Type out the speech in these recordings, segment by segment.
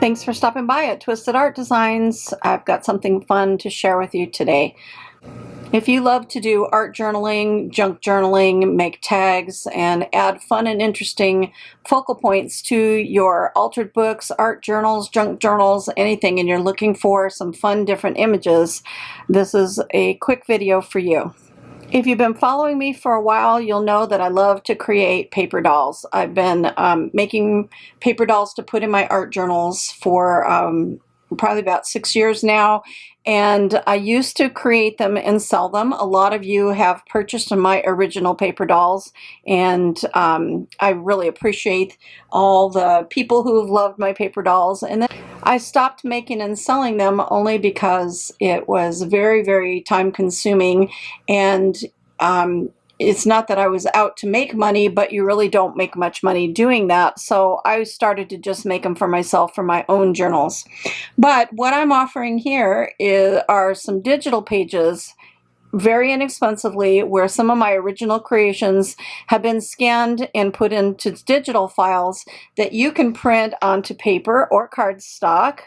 Thanks for stopping by at Twisted Art Designs. I've got something fun to share with you today. If you love to do art journaling, junk journaling, make tags, and add fun and interesting focal points to your altered books, art journals, junk journals, anything, and you're looking for some fun different images, this is a quick video for you. If you've been following me for a while, you'll know that I love to create paper dolls. I've been making paper dolls to put in my art journals for probably about 6 years now, and I used to create them and sell them. A lot of you have purchased my original paper dolls, and I really appreciate all the people who have loved my paper dolls. And then I stopped making and selling them only because it was very, very time consuming, and it's not that I was out to make money, but you really don't make much money doing that. So I started to just make them for myself for my own journals. But what I'm offering here are some digital pages very inexpensively, where some of my original creations have been scanned and put into digital files that you can print onto paper or cardstock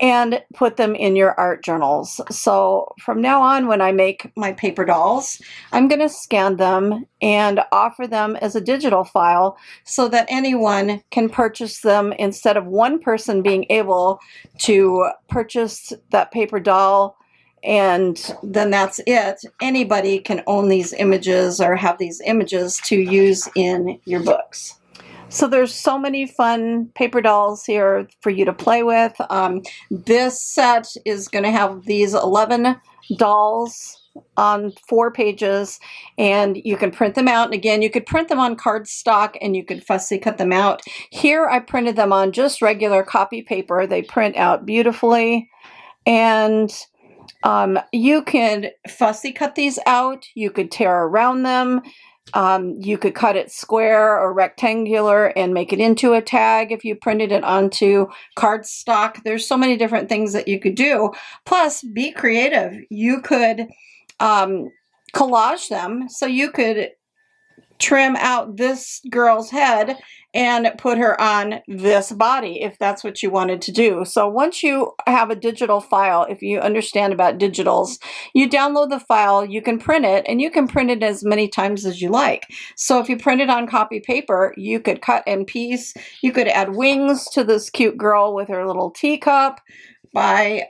and put them in your art journals. So from now on, when I make my paper dolls, I'm going to scan them and offer them as a digital file so that anyone can purchase them. Instead of one person being able to purchase that paper doll and then that's it, anybody can own these images or have these images to use in your books. So there's so many fun paper dolls here for you to play with. This set is going to have these 11 dolls on 4 pages, and you can print them out. And again, you could print them on cardstock and you could fussy cut them out. Here I printed them on just regular copy paper. They print out beautifully, and you could fussy cut these out. You could tear around them. You could cut it square or rectangular and make it into a tag if you printed it onto cardstock. There's so many different things that you could do. Plus, be creative. You could collage them. So you could trim out this girl's head and put her on this body if that's what you wanted to do. So once you have a digital file, if you understand about digitals, you download the file, you can print it, and you can print it as many times as you like. So if you print it on copy paper, you could cut and piece. You could add wings to this cute girl with her little teacup by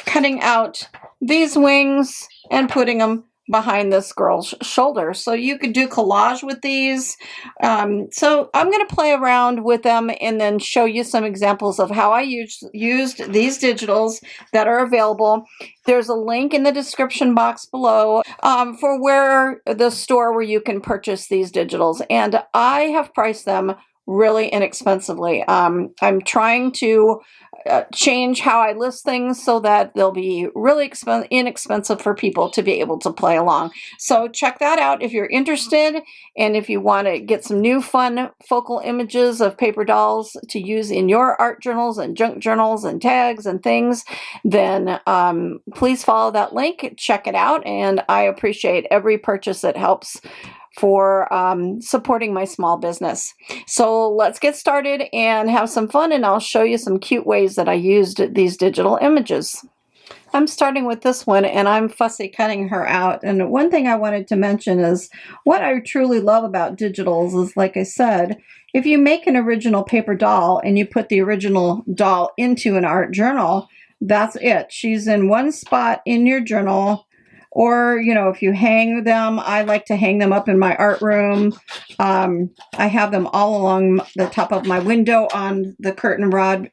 cutting out these wings and putting them behind this girl's shoulder. So you could do collage with these. So I'm going to play around with them and then show you some examples of how I used these digitals that are available. There's a link in the description box below for where the store where you can purchase these digitals. And I have priced them really inexpensively. I'm trying to change how I list things so that they'll be really inexpensive for people to be able to play along. So check that out if you're interested, and if you want to get some new fun focal images of paper dolls to use in your art journals and junk journals and tags and things, then please follow that link, check it out, and I appreciate every purchase that helps for supporting my small business. So let's get started and have some fun, and I'll show you some cute ways that I used these digital images. I'm starting with this one, and I'm fussy cutting her out. And one thing I wanted to mention is what I truly love about digitals is, like I said, if you make an original paper doll and you put the original doll into an art journal, that's it. She's in one spot in your journal. Or, you know, if you hang them, I like to hang them up in my art room. I have them all along the top of my window on the curtain rod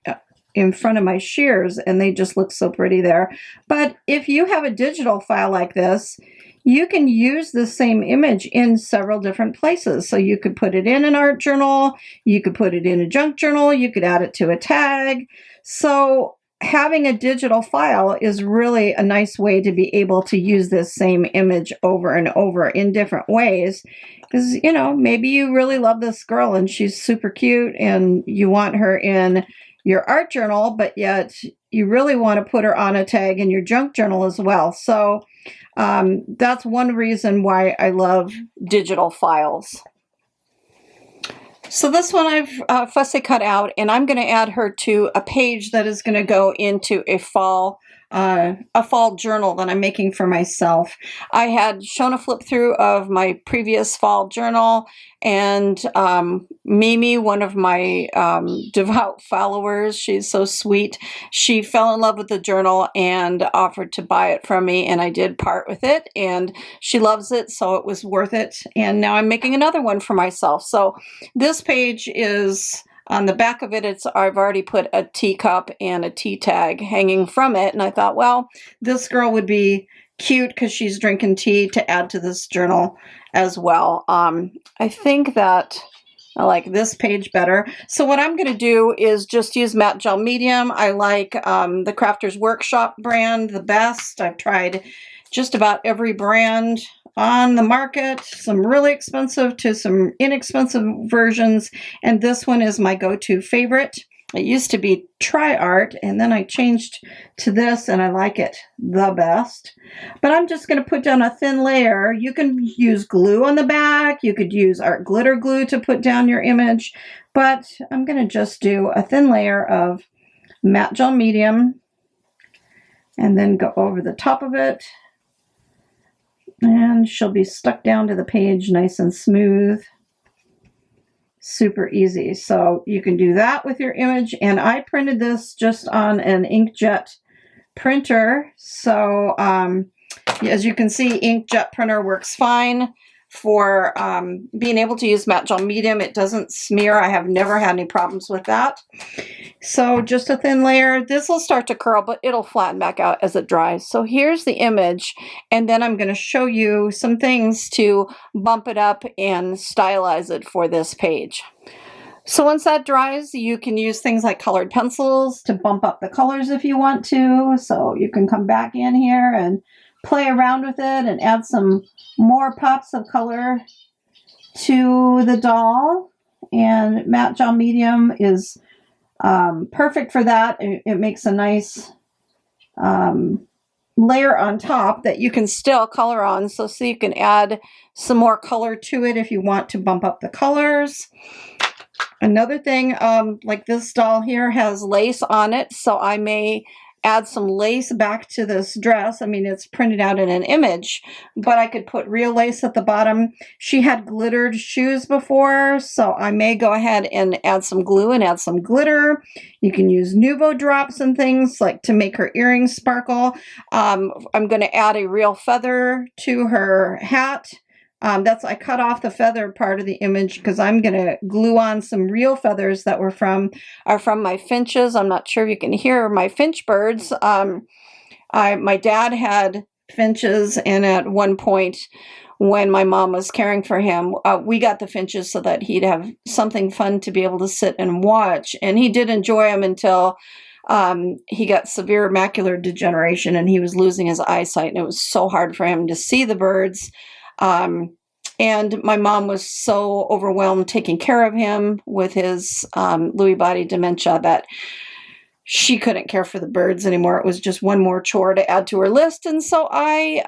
in front of my shears, and they just look so pretty there. But if you have a digital file like this, you can use the same image in several different places. So you could put it in an art journal, you could put it in a junk journal, you could add it to a tag. So having a digital file is really a nice way to be able to use this same image over and over in different ways. Because, you know, maybe you really love this girl and she's super cute and you want her in your art journal, but yet you really want to put her on a tag in your junk journal as well. So that's one reason why I love digital files. So this one I've fussy cut out, and I'm going to add her to a page that is going to go into a fall journal that I'm making for myself. I had shown a flip through of my previous fall journal, and Mimi, one of my devout followers, she's so sweet, she fell in love with the journal and offered to buy it from me, and I did part with it, and she loves it, so it was worth it. And now I'm making another one for myself. So this page is, on the back of it, I've already put a teacup and a tea tag hanging from it. And I thought, well, this girl would be cute because she's drinking tea to add to this journal as well. I think that I like this page better. So what I'm going to do is just use matte gel medium. I like the Crafters Workshop brand the best. I've tried just about every brand on the market, some really expensive to some inexpensive versions, and this one is my go-to favorite. It used to be Try Art, and then I changed to this, and I like it the best. But I'm just going to put down a thin layer. You can use glue on the back. You could use art glitter glue to put down your image, but I'm going to just do a thin layer of matte gel medium and then go over the top of it. And she'll be stuck down to the page nice and smooth. Super easy. So you can do that with your image. And I printed this just on an inkjet printer. So as you can see, inkjet printer works fine for being able to use matte gel medium. It doesn't smear. I have never had any problems with that. So just a thin layer. This will start to curl, but it'll flatten back out as it dries. So here's the image, and then I'm going to show you some things to bump it up and stylize it for this page. So once that dries, you can use things like colored pencils to bump up the colors if you want to. So you can come back in here and play around with it and add some more pops of color to the doll. And matte gel medium is perfect for that. It makes a nice layer on top that you can still color on. So you can add some more color to it if you want to bump up the colors. Another thing, like this doll here has lace on it, so I may add some lace back to this dress. I mean, it's printed out in an image, but I could put real lace at the bottom. She had glittered shoes before, so I may go ahead and add some glue and add some glitter. You can use Nuvo drops and things like to make her earrings sparkle. I'm going to add a real feather to her hat. I cut off the feather part of the image because I'm going to glue on some real feathers that are from my finches. I'm not sure if you can hear my finch birds. My dad had finches, and at one point when my mom was caring for him, we got the finches so that he'd have something fun to be able to sit and watch. And he did enjoy them until he got severe macular degeneration and he was losing his eyesight, and it was so hard for him to see the birds. And my mom was so overwhelmed taking care of him with his Lewy body dementia that she couldn't care for the birds anymore. It was just one more chore to add to her list. And so I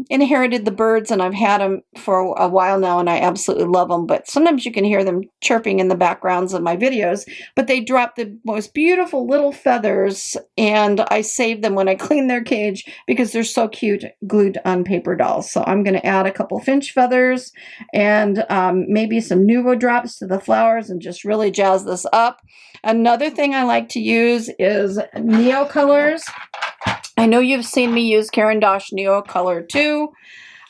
inherited the birds, and I've had them for a while now, and I absolutely love them. But sometimes you can hear them chirping in the backgrounds of my videos. But they drop the most beautiful little feathers, and I save them when I clean their cage because they're so cute glued on paper dolls. So I'm going to add a couple finch feathers and maybe some Nuvo drops to the flowers and just really jazz this up. Another thing I like to use is Neo colors. I know you've seen me use Caran d'Ache Neo color too.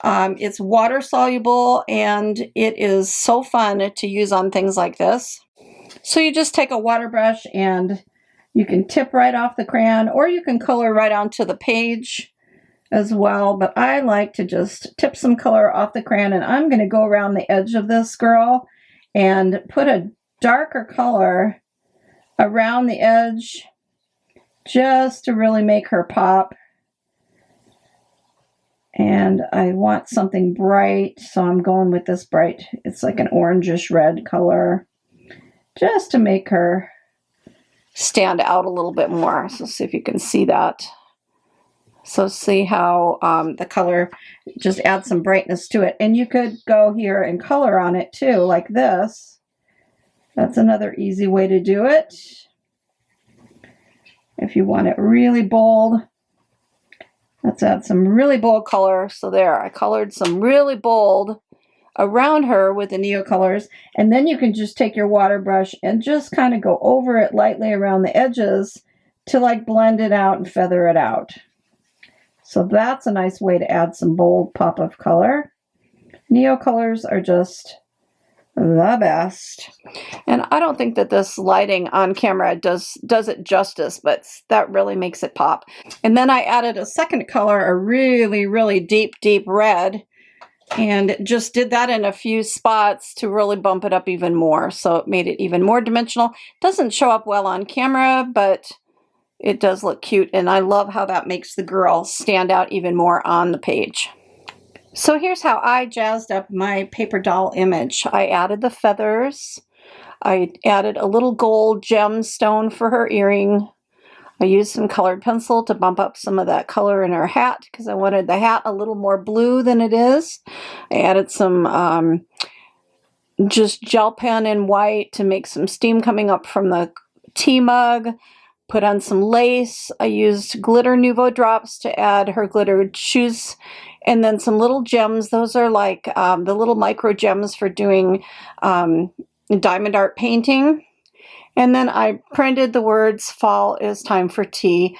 It's water soluble, and it is so fun to use on things like this. So you just take a water brush and you can tip right off the crayon, or you can color right onto the page as well. But I like to just tip some color off the crayon, and I'm going to go around the edge of this girl and put a darker color around the edge just to really make her pop. And I want something bright, so I'm going with this bright, it's like an orangish red color, just to make her stand out a little bit more. So see if you can see that. So see how the color just adds some brightness to it. And you could go here and color on it too, like this. That's another easy way to do it. If you want it really bold, let's add some really bold color. So there, I colored some really bold around her with the Neo colors, and then you can just take your water brush and just kind of go over it lightly around the edges to like blend it out and feather it out. So that's a nice way to add some bold pop of color. Neo colors are just the best. And I don't think that this lighting on camera does it justice, but that really makes it pop. And then I added a second color, a really, really deep, deep red, and just did that in a few spots to really bump it up even more. So it made it even more dimensional. Doesn't show up well on camera, but it does look cute, and I love how that makes the girl stand out even more on the page. So here's how I jazzed up my paper doll image. I added the feathers. I added a little gold gemstone for her earring. I used some colored pencil to bump up some of that color in her hat because I wanted the hat a little more blue than it is. I added some just gel pen in white to make some steam coming up from the tea mug. Put on some lace. I used glitter Nuvo drops to add her glittered shoes, and then some little gems. Those are like the little micro gems for doing diamond art painting. And then I printed the words "Fall is time for tea"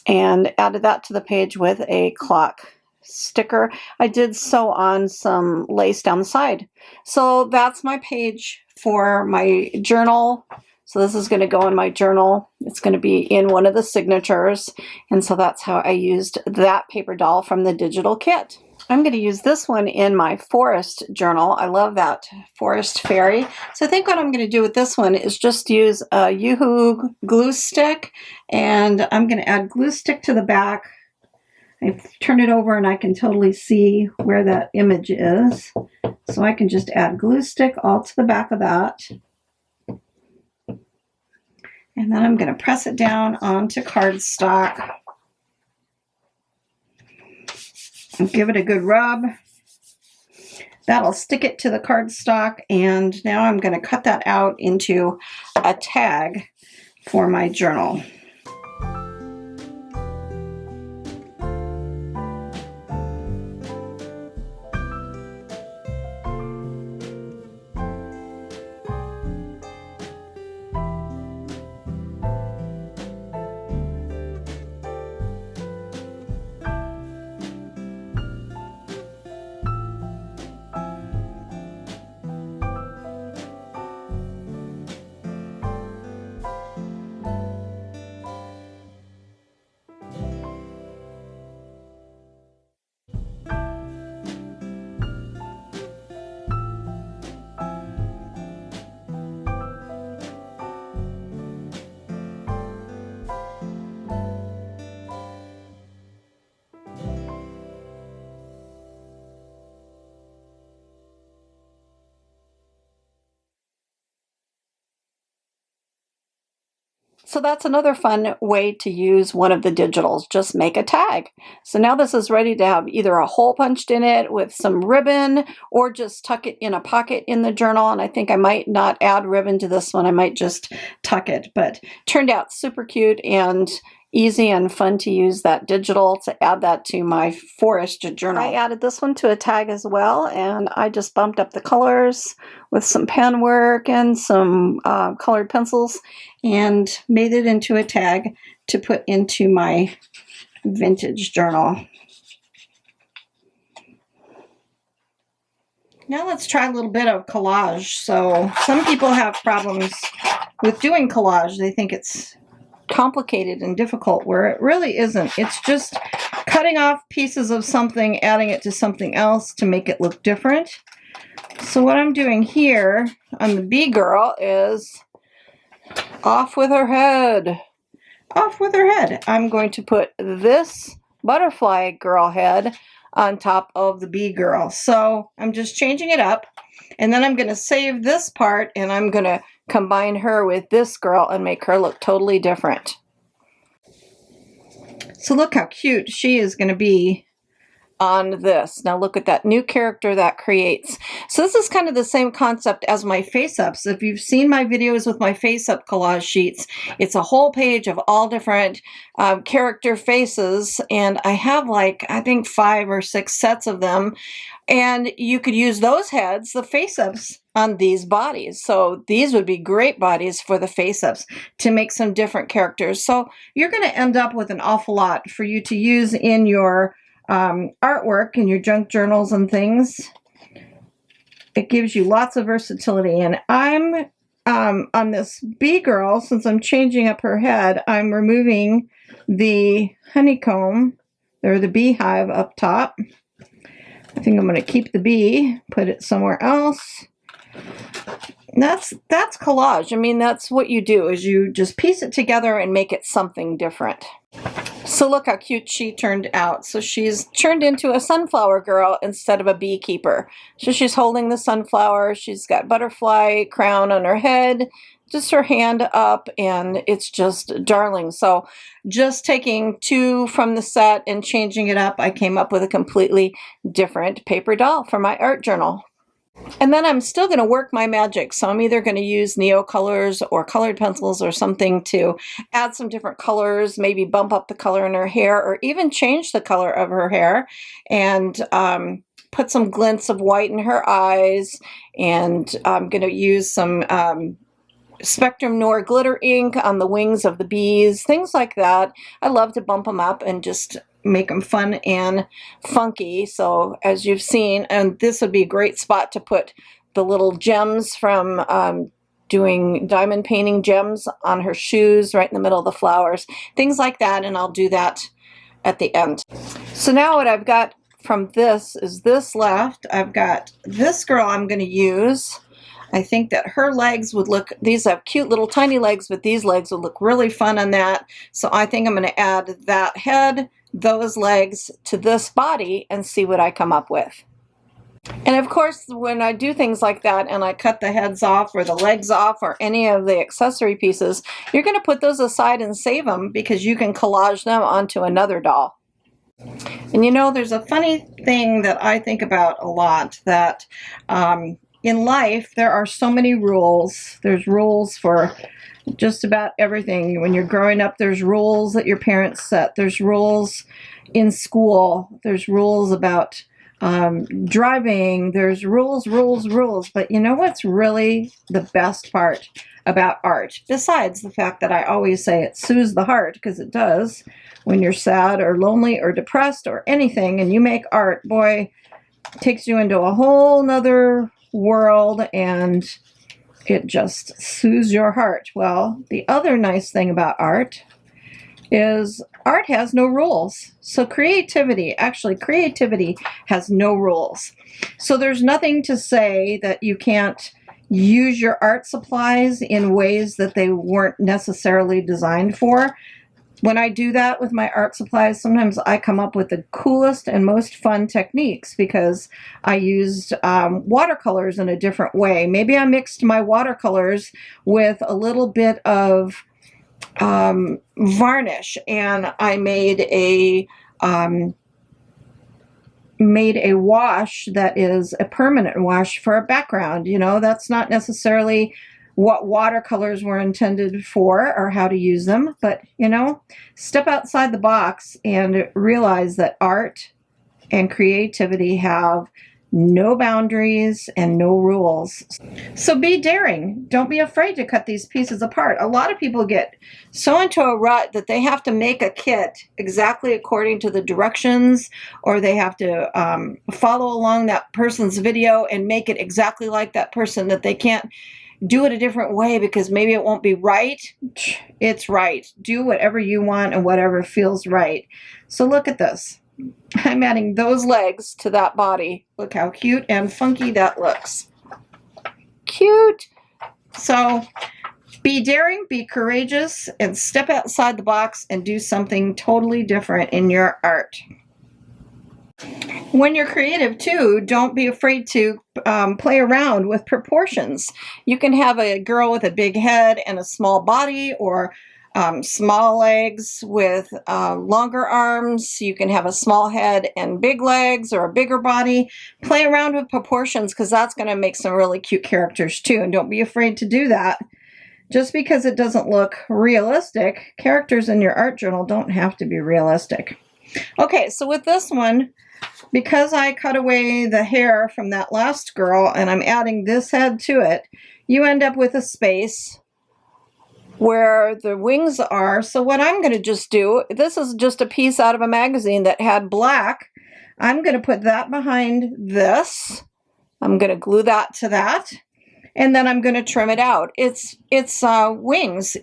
and added that to the page with a clock sticker. I did sew on some lace down the side. So that's my page for my journal. So this is going to go in my journal. It's going to be in one of the signatures. And so that's how I used that paper doll from the digital kit. I'm going to use this one in my forest journal. I love that forest fairy. So I think what I'm going to do with this one is just use a Yoo-hoo glue stick. And I'm going to add glue stick to the back. I turn it over and I can totally see where that image is. So I can just add glue stick all to the back of that. And then I'm going to press it down onto cardstock and give it a good rub. That'll stick it to the cardstock, and now I'm going to cut that out into a tag for my journal. So that's another fun way to use one of the digitals, just make a tag. So now this is ready to have either a hole punched in it with some ribbon or just tuck it in a pocket in the journal. And I think I might not add ribbon to this one. I might just tuck it, but turned out super cute and easy and fun to use that digital to add that to my forest journal. I added this one to a tag as well, and I just bumped up the colors with some pen work and some colored pencils and made it into a tag to put into my vintage journal. Now let's try a little bit of collage. So some people have problems with doing collage. They think it's complicated and difficult, where it really isn't. It's just cutting off pieces of something, adding it to something else to make it look different. So what I'm doing here on the bee girl is off with her head. Off with her head. I'm going to put this butterfly girl head on top of the bee girl. So I'm just changing it up, and then I'm going to save this part and I'm going to combine her with this girl and make her look totally different. So look how cute she is going to be on this. Now look at that new character that creates. So this is kind of the same concept as my face-ups. If you've seen my videos with my face-up collage sheets, it's a whole page of all different character faces, and I have like, I think 5 or 6 sets of them, and you could use those heads, the face-ups, on these bodies. So these would be great bodies for the face-ups to make some different characters. So you're going to end up with an awful lot for you to use in your artwork and your junk journals and things. It gives you lots of versatility. And I'm on this bee girl, since I'm changing up her head, I'm removing the honeycomb or the beehive up top. I think I'm going to keep the bee, put it somewhere else. That's collage. I mean, that's what you do, is you just piece it together and make it something different. So look how cute she turned out. So she's turned into a sunflower girl instead of a beekeeper. So she's holding the sunflower. She's got butterfly crown on her head, just her hand up, and it's just darling. So just taking 2 from the set and changing it up, I came up with a completely different paper doll for my art journal. And then I'm still going to work my magic. So I'm either going to use Neo colors or colored pencils or something to add some different colors, maybe bump up the color in her hair, or even change the color of her hair, and put some glints of white in her eyes. And I'm going to use some Spectrum Noir glitter ink on the wings of the bees, things like that. I love to bump them up and just make them fun and funky. So as you've seen, and this would be a great spot to put the little gems from doing diamond painting gems on her shoes right in the middle of the flowers, things like that, and I'll do that at the end. So now what I've got from this is this left. I've got this girl I'm going to use. I think that her legs would look, these have cute little tiny legs, but these legs would look really fun on that. So I think I'm going to add that head, those legs to this body and see what I come up with. And of course, when I do things like that and I cut the heads off or the legs off or any of the accessory pieces, you're going to put those aside and save them, because you can collage them onto another doll. And you know, there's a funny thing that I think about a lot, that in life, there are so many rules. There's rules for just about everything. When you're growing up, there's rules that your parents set. There's rules in school. There's rules about driving. There's rules. But you know what's really the best part about art, besides the fact that I always say it soothes the heart, because it does, when you're sad or lonely or depressed or anything, and you make art, boy, it takes you into a whole nother world, and it just soothes your heart. Well, the other nice thing about art is art has no rules. So creativity has no rules. So there's nothing to say that you can't use your art supplies in ways that they weren't necessarily designed for. When I do that with my art supplies, sometimes I come up with the coolest and most fun techniques, because I used watercolors in a different way. Maybe I mixed my watercolors with a little bit of varnish, and I made a wash that is a permanent wash for a background. You know, that's not necessarily what watercolors were intended for or how to use them, but you know, step outside the box and realize that art and creativity have no boundaries and no rules. So be daring. Don't be afraid to cut these pieces apart. A lot of people get so into a rut that they have to make a kit exactly according to the directions, or they have to follow along that person's video and make it exactly like that person, that they can't do it a different way because maybe it won't be right. It's right. Do whatever you want and whatever feels right. So look at this. I'm adding those legs to that body. Look how cute and funky that looks. Cute. So be daring, be courageous, and step outside the box and do something totally different in your art. When you're creative too, don't be afraid to play around with proportions. You can have a girl with a big head and a small body, or small legs with longer arms. You can have a small head and big legs, or a bigger body. Play around with proportions, because that's going to make some really cute characters too. And don't be afraid to do that. Just because it doesn't look realistic, characters in your art journal don't have to be realistic. Okay, so with this one, because I cut away the hair from that last girl and I'm adding this head to it, you end up with a space where the wings are. So what I'm going to just do, this is just a piece out of a magazine that had black. I'm going to put that behind this. I'm going to glue that to that, and then I'm going to trim it out. It's wings.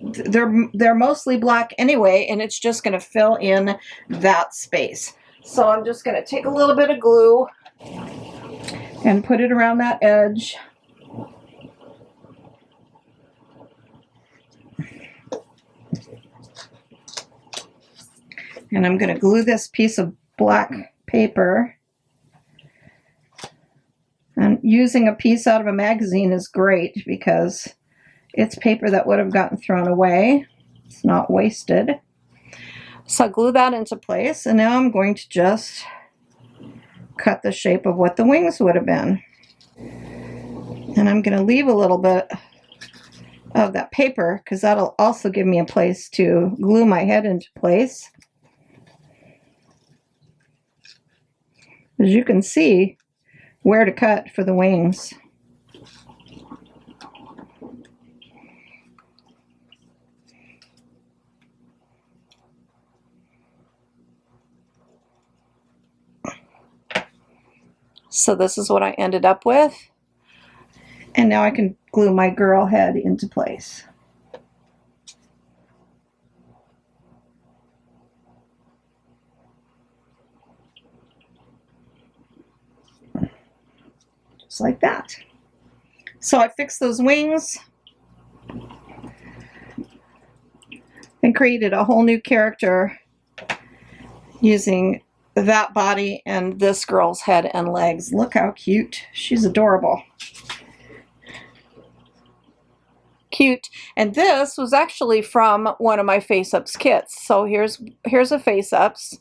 They're mostly black anyway, and it's just going to fill in that space. So I'm just going to take a little bit of glue and put it around that edge. And I'm going to glue this piece of black paper. And using a piece out of a magazine is great because it's paper that would have gotten thrown away. It's not wasted. So I glue that into place, and now I'm going to just cut the shape of what the wings would have been. And I'm going to leave a little bit of that paper because that'll also give me a place to glue my head into place. As you can see where to cut for the wings. So this is what I ended up with. And now I can glue my girl head into place. Just like that. So I fixed those wings and created a whole new character using that body and this girl's head and legs. Look how cute. She's adorable. Cute. And this was actually from one of my face-ups kits. So here's a face-ups.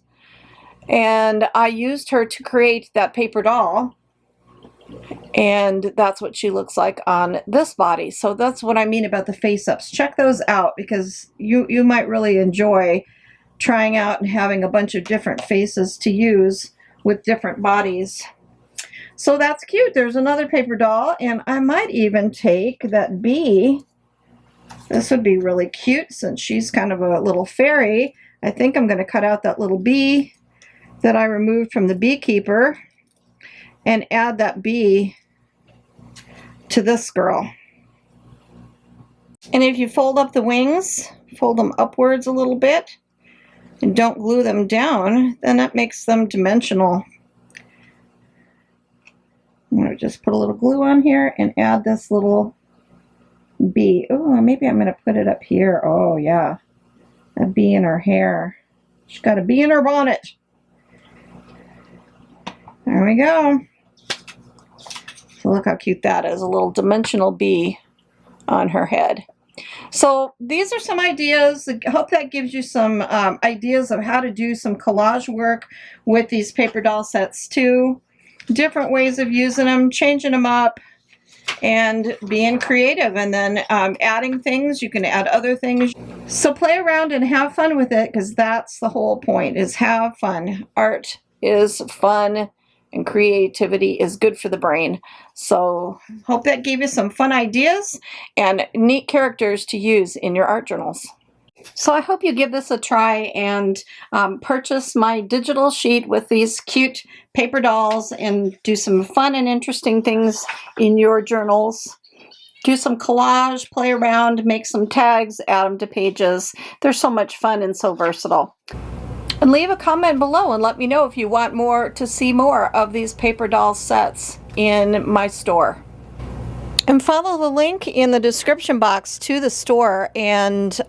And I used her to create that paper doll. And that's what she looks like on this body. So that's what I mean about the face-ups. Check those out because you might really enjoy trying out and having a bunch of different faces to use with different bodies. So that's cute. There's another paper doll, and I might even take that bee. This would be really cute since she's kind of a little fairy. I think I'm going to cut out that little bee that I removed from the beekeeper and add that bee to this girl. And if you fold up the wings, fold them upwards a little bit, and don't glue them down, then that makes them dimensional. I'm going to just put a little glue on here and add this little bee. Oh, maybe I'm going to put it up here. Oh, yeah. A bee in her hair. She's got a bee in her bonnet. There we go. So look how cute that is. A little dimensional bee on her head. So these are some ideas. I hope that gives you some ideas of how to do some collage work with these paper doll sets too. Different ways of using them, changing them up, and being creative, and then adding things. You can add other things. So play around and have fun with it, because that's the whole point, is have fun. Art is fun, and creativity is good for the brain. So hope that gave you some fun ideas and neat characters to use in your art journals. So I hope you give this a try and purchase my digital sheet with these cute paper dolls and do some fun and interesting things in your journals. Do some collage, play around, make some tags, add them to pages. They're so much fun and so versatile. And leave a comment below and let me know if you want to see more of these paper doll sets in my store. And follow the link in the description box to the store, and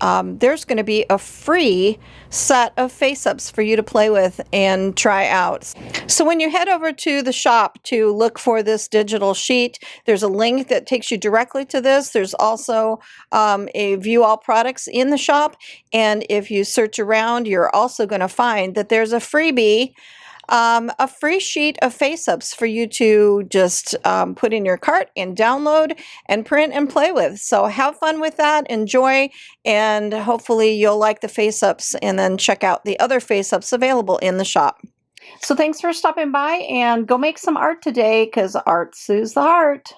there's going to be a free set of face-ups for you to play with and try out. So when you head over to the shop to look for this digital sheet, there's a link that takes you directly to this. There's also a view all products in the shop, and if you search around, you're also going to find that there's a freebie, a free sheet of face-ups for you to just put in your cart and download and print and play with. So have fun with that, enjoy, and hopefully you'll like the face-ups, and then check out the other face-ups available in the shop. So thanks for stopping by, and go make some art today, because art soothes the heart.